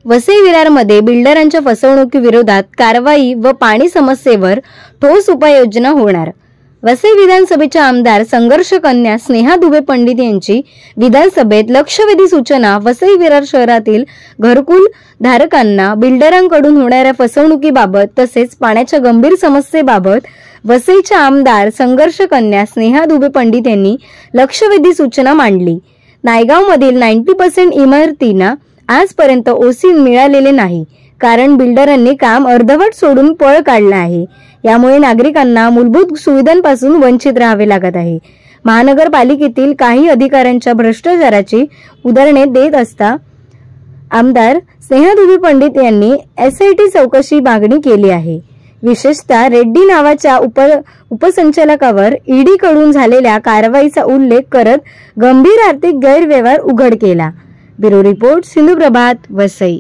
वसई विरारमध्ये बिल्डरांच्या फसवणुकीविरोधात कारवाई व पाणी समस्येवर ठोस उपाययोजना होणार। वसई विधानसभेच्या आमदार संघर्ष कन्या स्नेहा दुबे पंडित यांची विधानसभेत लक्षवेधी सूचना वसई विरार शहरातील घरकुल धारकांना बिल्डरांकडून होणाऱ्या फसवणुकीबाबत तसेच पाण्याच्या गंभीर समस्येबाबत वसईच्या आमदार संघर्ष कन्या स्नेहा दुबे पंडित यांनी लक्षवेधी सूचना मांडली। नायगावमधील 90% इमारतींना आजपर्यंत ओसी मिळालेले नाही, कारण बिल्डरांनी काम अर्धवट सोडून पळ काढला आहे। यामुळे नागरिकांना मूलभूत सुविधांपासून वंचित राहावे लागत आहे। महानगरपालिकेतील काही अधिकाऱ्यांच्या भ्रष्टाचाराची उदाहरणे देत असता आमदार स्नेहा दुबे पंडित यांनी SIT चौकशी मागणी केली आहे। विशेषतः रेड्डी नावाच्या उपसंचालकावर ED कडून झालेल्या कारवाईचा उल्लेख करत गंभीर आर्थिक गैरव्यवहार उघड केला। ब्युरो रिपोर्ट, सिंधू प्रभात, वसई।